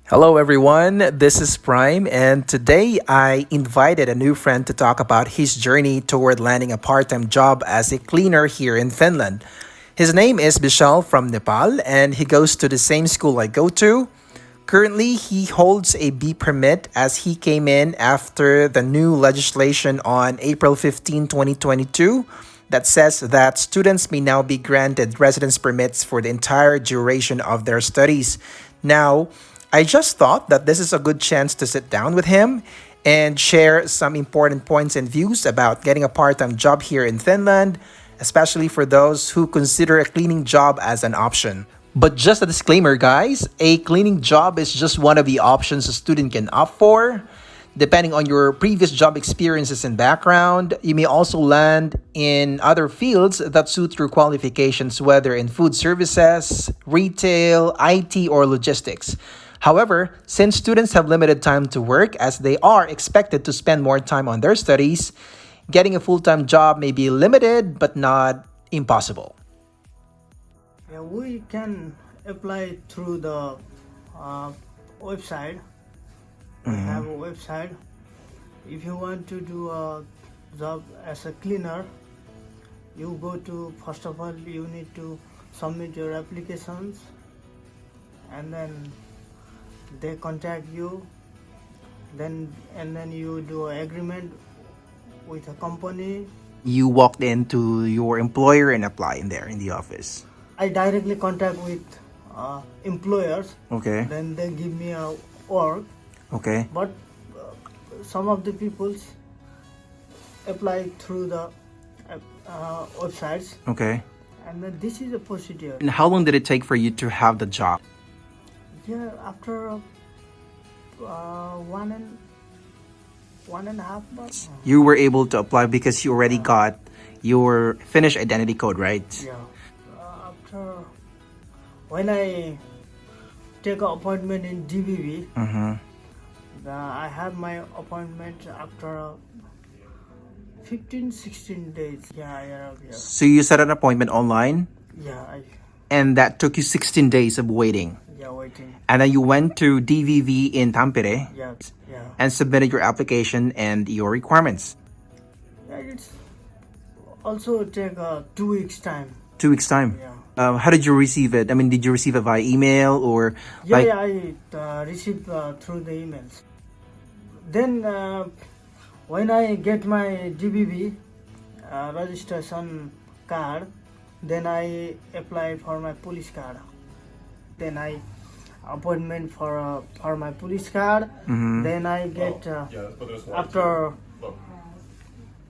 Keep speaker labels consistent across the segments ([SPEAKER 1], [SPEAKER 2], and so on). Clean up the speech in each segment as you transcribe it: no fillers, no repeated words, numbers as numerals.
[SPEAKER 1] Hello, everyone. This is Prime, and today I invited a new friend to talk about his journey toward landing a part time job as a cleaner here in Finland. His name is Bishal from Nepal, and he goes to the same school I go to. Currently, he holds a B permit as he came in after the new legislation on April 15, 2022, that says that students may now be granted residence permits for the entire duration of their studies. Now, I just thought that this is a good chance to sit down with him and share some important points and views about getting a part time job here in Finland, especially for those who consider a cleaning job as an option. But just a disclaimer, guys, a cleaning job is just one of the options a student can opt for. Depending on your previous job experiences and background, you may also land in other fields that suit your qualifications, whether in food services, retail, IT, or logistics. However, since students have limited time to work as they are expected to spend more time on their studies, getting a full time job may be limited but not impossible.
[SPEAKER 2] Yeah, we can apply through the uh, website. We have a website. If you want to do a job as a cleaner, you go to, first of all, you need to submit your applications, and then they contact you. Then you do an agreement with a company.
[SPEAKER 1] You walked into your employer and apply in there in the office.
[SPEAKER 2] I directly contact with employers.
[SPEAKER 1] Okay.
[SPEAKER 2] Then they give me a work.
[SPEAKER 1] Okay.
[SPEAKER 2] But some of the peoples apply through the websites,
[SPEAKER 1] Okay.
[SPEAKER 2] and then this is a procedure.
[SPEAKER 1] And how long did it take for you to have the job?
[SPEAKER 2] Yeah, after one and a half months.
[SPEAKER 1] You were able to apply because you already got your Finnish identity code, right?
[SPEAKER 2] Yeah. After when I take an appointment in DBB,
[SPEAKER 1] Mm-hmm.
[SPEAKER 2] I have my appointment after 15-16 days. Yeah.
[SPEAKER 1] So you set an appointment online,
[SPEAKER 2] Yeah,
[SPEAKER 1] and that took you 16 days of waiting.
[SPEAKER 2] waiting.
[SPEAKER 1] And then you went to DVV in Tampere
[SPEAKER 2] Yeah.
[SPEAKER 1] and submitted your application and your requirements.
[SPEAKER 2] Yeah, it's also take 2 weeks time.
[SPEAKER 1] 2 weeks time.
[SPEAKER 2] Yeah.
[SPEAKER 1] How did you receive it? I mean, did you receive it via email or
[SPEAKER 2] I received through the emails. Then when I get my DBB registration card, then I apply for my police card. Then I appointment for my police card.
[SPEAKER 1] Mhm.
[SPEAKER 2] Then I get
[SPEAKER 3] But there's one
[SPEAKER 2] after
[SPEAKER 3] too. Look,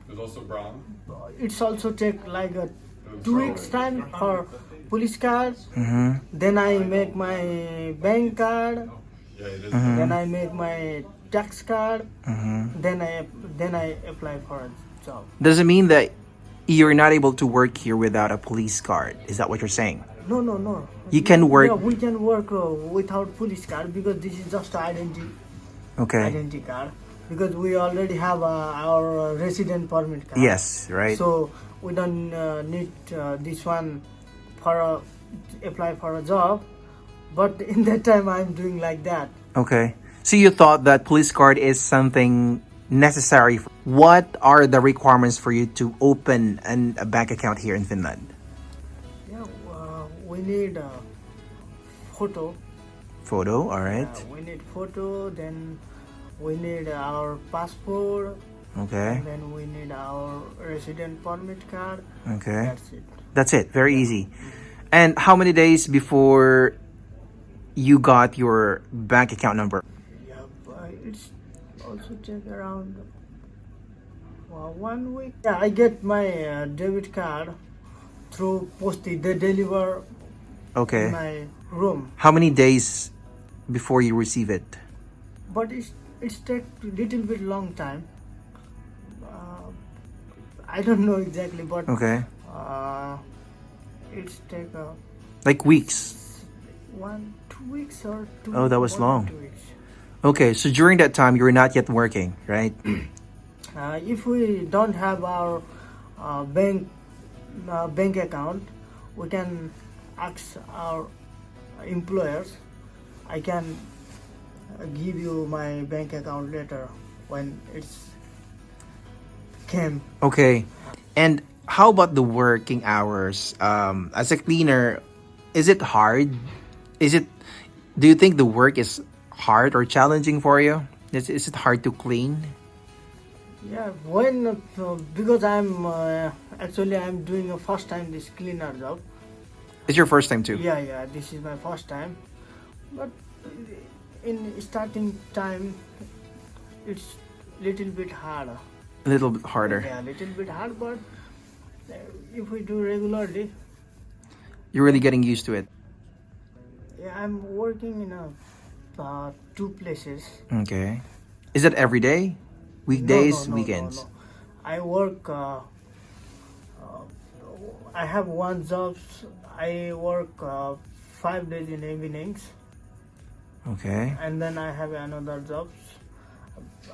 [SPEAKER 3] there's also brown.
[SPEAKER 2] it's also take like a
[SPEAKER 3] There's
[SPEAKER 2] 2 weeks time for police card.
[SPEAKER 1] Mhm.
[SPEAKER 2] Then I make my bank card.
[SPEAKER 3] Yeah, it is.
[SPEAKER 2] Then I make my tax card.
[SPEAKER 1] Mhm.
[SPEAKER 2] Then I apply for a job.
[SPEAKER 1] Does it mean that you're not able to work here without a police card? Is that what you're saying?
[SPEAKER 2] No.
[SPEAKER 1] You can work.
[SPEAKER 2] Yeah, we can work without police card because this is just
[SPEAKER 1] Okay.
[SPEAKER 2] identity card. Because we already have our resident permit card.
[SPEAKER 1] Yes, right.
[SPEAKER 2] So we don't need this one for apply for a job. But in that time, I'm doing like that.
[SPEAKER 1] Okay. So you thought that police card is something necessary. What are the requirements for you to open a bank account here in Finland?
[SPEAKER 2] Yeah, we need a photo.
[SPEAKER 1] Photo, all right.
[SPEAKER 2] We need photo. Then we need our passport.
[SPEAKER 1] Okay.
[SPEAKER 2] And then we need our resident permit card.
[SPEAKER 1] Okay.
[SPEAKER 2] That's it.
[SPEAKER 1] That's it. Very easy. And how many days before you got your bank account number?
[SPEAKER 2] Yeah, but it's also take around 1 week. Yeah, I get my debit card through postie. They deliver
[SPEAKER 1] Okay.
[SPEAKER 2] in my room,
[SPEAKER 1] How many days before you receive it?
[SPEAKER 2] but it's take little bit long time. I don't know exactly, but
[SPEAKER 1] Okay.
[SPEAKER 2] it's take
[SPEAKER 1] Like weeks.
[SPEAKER 2] 1-2 weeks or two.
[SPEAKER 1] Oh, that was
[SPEAKER 2] 1 or
[SPEAKER 1] long.
[SPEAKER 2] 2 weeks.
[SPEAKER 1] Okay, so during that time you were not yet working, right?
[SPEAKER 2] If we don't have our bank account, we can ask our employers. I can give you my bank account later when it's came.
[SPEAKER 1] Okay. And how about the working hours? As a cleaner, is it hard? Is it? Do you think the work is hard or challenging for you? Is it hard to clean?
[SPEAKER 2] Yeah, when because I'm actually I'm doing a first time this cleaner job.
[SPEAKER 1] It's your first time too.
[SPEAKER 2] Yeah, this is my first time. But in starting time, it's little bit hard.
[SPEAKER 1] A little bit harder.
[SPEAKER 2] Yeah, little bit hard, but if we do regularly,
[SPEAKER 1] You're really getting used to it.
[SPEAKER 2] yeah, I'm working in a two places.
[SPEAKER 1] Okay. Is that every day? Weekdays, weekends?
[SPEAKER 2] No. I work. I have one job. I work 5 days in evenings,
[SPEAKER 1] Okay.
[SPEAKER 2] and then I have another job.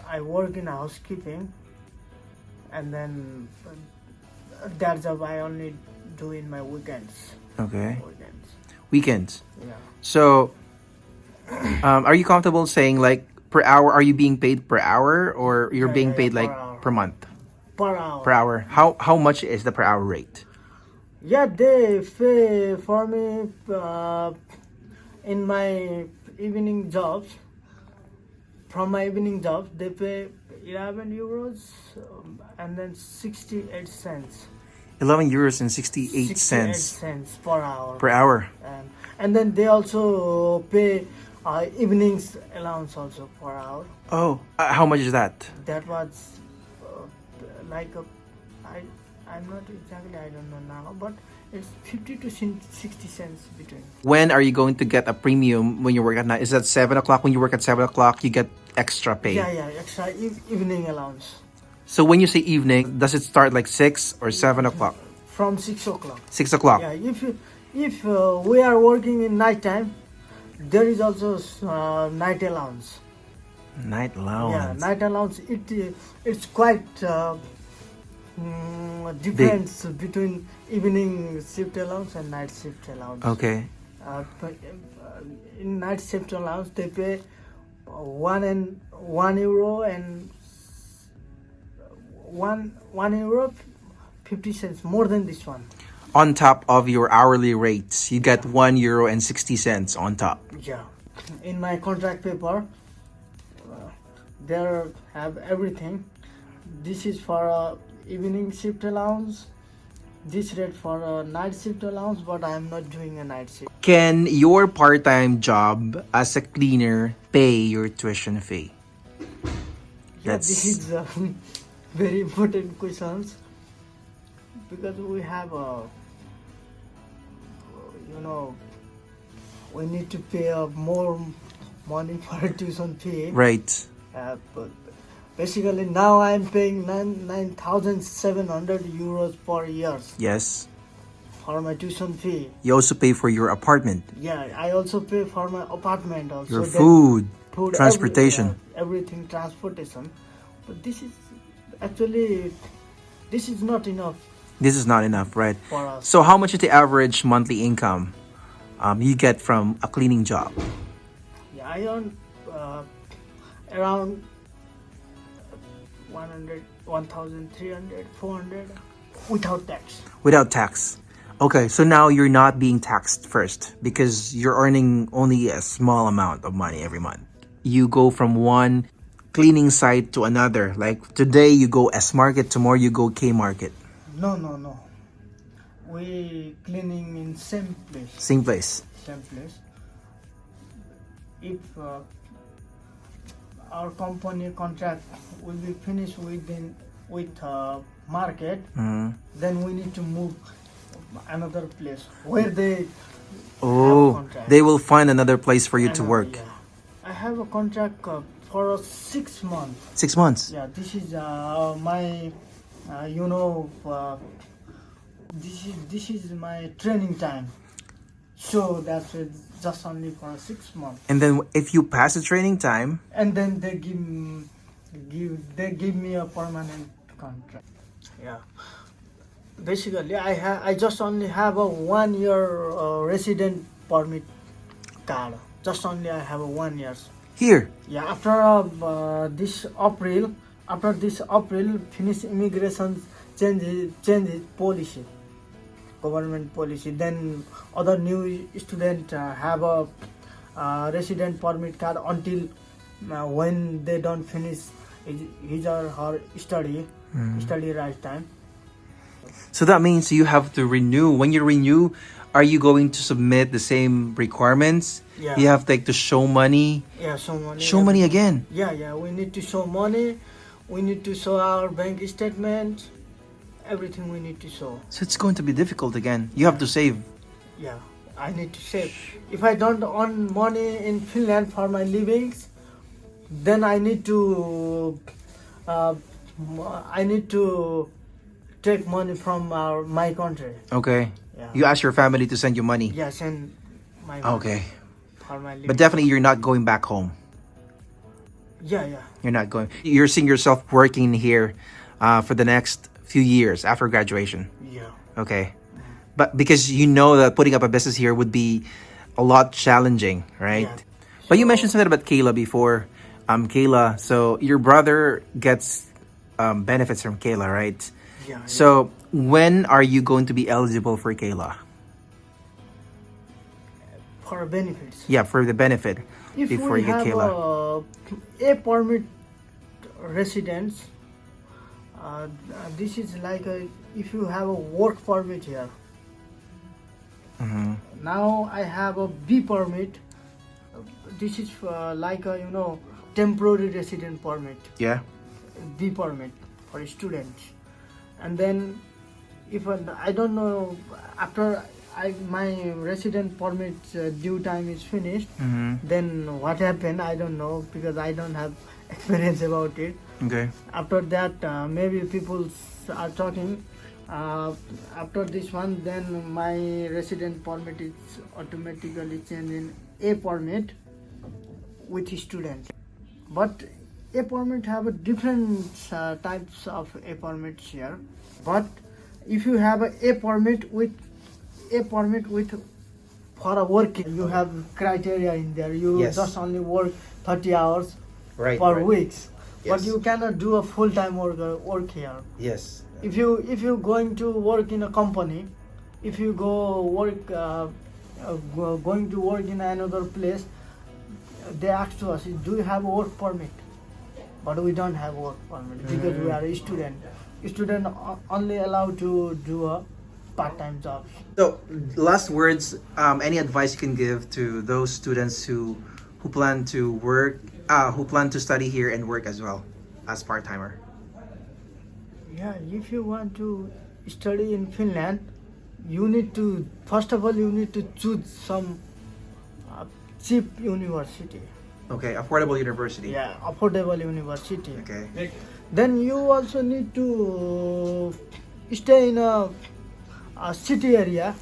[SPEAKER 2] I work in housekeeping, and then that job I only do in my weekends.
[SPEAKER 1] Okay.
[SPEAKER 2] Weekends.
[SPEAKER 1] Weekends.
[SPEAKER 2] Yeah.
[SPEAKER 1] So, are you comfortable saying like per hour? Are you being paid per hour or you're being paid
[SPEAKER 2] Per
[SPEAKER 1] like
[SPEAKER 2] hour.
[SPEAKER 1] per month?
[SPEAKER 2] Per hour.
[SPEAKER 1] Per hour. How much is the per hour rate?
[SPEAKER 2] Yeah, they pay for me in my evening jobs. From my evening jobs, they pay 11 euros and then 68 cents.
[SPEAKER 1] 11 euros and 68
[SPEAKER 2] 68
[SPEAKER 1] cents
[SPEAKER 2] cents per hour.
[SPEAKER 1] per hour.
[SPEAKER 2] And then they also pay evenings allowance also per hour.
[SPEAKER 1] Oh, how much is that?
[SPEAKER 2] That was like a, I'm not exactly, I don't know now, but it's 50 to 60 cents between.
[SPEAKER 1] When are you going to get a premium when you work at night? Is that 7 o'clock? When you work at 7 o'clock, you get extra pay.
[SPEAKER 2] Yeah, extra evening allowance.
[SPEAKER 1] So when you say evening, does it start like 6 or 7 o'clock?
[SPEAKER 2] From 6 o'clock.
[SPEAKER 1] 6 o'clock.
[SPEAKER 2] Yeah, if we are working in night time, there is also night allowance.
[SPEAKER 1] Night
[SPEAKER 2] Yeah,
[SPEAKER 1] allowance.
[SPEAKER 2] night allowance. It's quite difference between evening shift allowance and night shift allowance.
[SPEAKER 1] Okay.
[SPEAKER 2] But, in night shift allowance, they pay 1 euro and 1 euro 50 cents more than this one.
[SPEAKER 1] On top of your hourly rates, you get 1 euro and 60 cents on top.
[SPEAKER 2] Yeah, in my contract paper, there have everything. This is for evening shift allowance. This rate for a night shift allowance, but I am not doing a night shift.
[SPEAKER 1] Can your part-time job as a cleaner pay your tuition fee?
[SPEAKER 2] Yeah,
[SPEAKER 1] That's-
[SPEAKER 2] this is very important questions because we have we need to pay more money for tuition fee.
[SPEAKER 1] Right.
[SPEAKER 2] But basically now I'm paying 9,700 euros per year
[SPEAKER 1] Yes.
[SPEAKER 2] for my tuition fee.
[SPEAKER 1] You also pay for your apartment,
[SPEAKER 2] Yeah, I also pay for my apartment also.
[SPEAKER 1] your
[SPEAKER 2] Then
[SPEAKER 1] food,
[SPEAKER 2] food,
[SPEAKER 1] transportation.
[SPEAKER 2] everything transportation. But this is actually not enough
[SPEAKER 1] This is not enough, right?
[SPEAKER 2] for us.
[SPEAKER 1] So how much is the average monthly income you get from a cleaning job?
[SPEAKER 2] Yeah, I earn around 1,300, 400 without tax.
[SPEAKER 1] Without tax. Okay, so now you're not being taxed first because you're earning only a small amount of money every month. You go from one cleaning site to another. Like today you go S Market, tomorrow you go K Market.
[SPEAKER 2] No. We cleaning in same place.
[SPEAKER 1] Same place.
[SPEAKER 2] If our company contract will be finished with market,
[SPEAKER 1] Mhm.
[SPEAKER 2] then we need to move another place where they
[SPEAKER 1] Oh,
[SPEAKER 2] contract.
[SPEAKER 1] they will find another place for you to work.
[SPEAKER 2] Yeah. I have a contract for 6 months.
[SPEAKER 1] 6 months.
[SPEAKER 2] Yeah, this is my this is my training time. So that's it, just only for 6 months.
[SPEAKER 1] And then if you pass the training time,
[SPEAKER 2] And then they give me a permanent contract. Yeah. Basically, I just only have a 1 year resident permit card. Just only I have a 1 year.
[SPEAKER 1] Here.
[SPEAKER 2] Yeah, after this April, Finnish immigration changes policy, government policy. Then other new student have a resident permit card until when they don't finish his or her study right time.
[SPEAKER 1] So that means you have to renew. When you renew, are you going to submit the same requirements?
[SPEAKER 2] Yeah.
[SPEAKER 1] You have like to show money.
[SPEAKER 2] Yeah, show money.
[SPEAKER 1] Show money again.
[SPEAKER 2] Yeah, we need to show money. We need to show our bank statement. Everything we need to show.
[SPEAKER 1] So it's going to be difficult again. You have to save.
[SPEAKER 2] Yeah, I need to save. If I don't earn money in Finland for my livings, then I need to take money from my country.
[SPEAKER 1] Okay.
[SPEAKER 2] Yeah.
[SPEAKER 1] You ask your family to send you money.
[SPEAKER 2] Yeah, send my money
[SPEAKER 1] Okay.
[SPEAKER 2] for my living.
[SPEAKER 1] But definitely you're not going back home.
[SPEAKER 2] Yeah.
[SPEAKER 1] You're not going. You're seeing yourself working here for the next few years after graduation.
[SPEAKER 2] Yeah.
[SPEAKER 1] Okay. But because you know that putting up a business here would be a lot challenging, right?
[SPEAKER 2] Yeah.
[SPEAKER 1] But you mentioned something about Kayla before. Kayla, so your brother gets benefits from Kayla, right?
[SPEAKER 2] Yeah.
[SPEAKER 1] So when are you going to be eligible for Kayla?
[SPEAKER 2] For benefits.
[SPEAKER 1] Yeah, for the benefit
[SPEAKER 2] If
[SPEAKER 1] before
[SPEAKER 2] we
[SPEAKER 1] you get
[SPEAKER 2] have
[SPEAKER 1] Kayla.
[SPEAKER 2] a permit residence, this is like if you have a work permit here.
[SPEAKER 1] Mhm.
[SPEAKER 2] Now I have a B permit. This is like a temporary resident permit,
[SPEAKER 1] Yeah.
[SPEAKER 2] B permit for students. And then if I don't know, after my resident permit due time is finished,
[SPEAKER 1] Mm-hmm.
[SPEAKER 2] then what happened I don't know, because I don't have experience about it.
[SPEAKER 1] Okay.
[SPEAKER 2] After that maybe people are talking, after this one, then my resident permit is automatically changed in A permit with student. But A permit have a different types of A permits here. But if you have a permit with for a working, you have criteria in there. You
[SPEAKER 1] Yes.
[SPEAKER 2] just only work 30 hours
[SPEAKER 1] Right.
[SPEAKER 2] per
[SPEAKER 1] right.
[SPEAKER 2] weeks. But
[SPEAKER 1] Yes.
[SPEAKER 2] you cannot do a full-time work here.
[SPEAKER 1] Yes.
[SPEAKER 2] If you going to work in a company, if you go work going to work in another place, they ask to us, do you have a work permit? But we don't have work permit because we are a student. Student only allowed to do a part-time job.
[SPEAKER 1] So, last words. Any advice you can give to those students who plan to work, who plan to study here and work as well as part timer?
[SPEAKER 2] Yeah, if you want to study in Finland, you need to first of all choose some cheap university.
[SPEAKER 1] Okay, affordable university.
[SPEAKER 2] Yeah, affordable university.
[SPEAKER 1] Okay.
[SPEAKER 2] Then you also need to stay in a city area,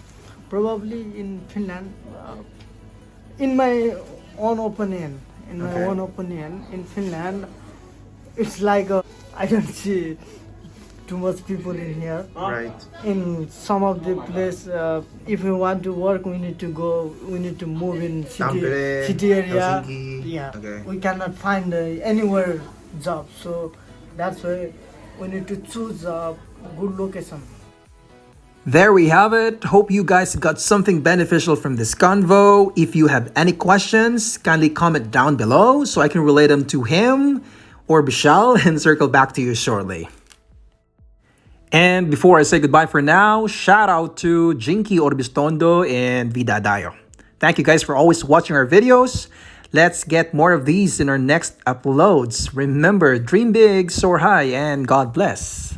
[SPEAKER 2] probably in Finland. In my own opinion, in Finland, it's like I don't see too much people in here.
[SPEAKER 1] Right.
[SPEAKER 2] In some of the place, if we want to work, we need to move in
[SPEAKER 1] Tampere,
[SPEAKER 2] city area.
[SPEAKER 1] Helsinki.
[SPEAKER 2] Yeah,
[SPEAKER 1] Okay.
[SPEAKER 2] we cannot find anywhere job, so that's why we need to choose a good location.
[SPEAKER 1] There we have it. Hope you guys got something beneficial from this convo. If you have any questions, kindly comment down below so I can relay them to him or Bishal and circle back to you shortly. And before I say goodbye for now, shout out to Jinky Orbistondo and Vida Dayo. Thank you guys for always watching our videos. Let's get more of these in our next uploads. Remember, dream big, soar high, and God bless.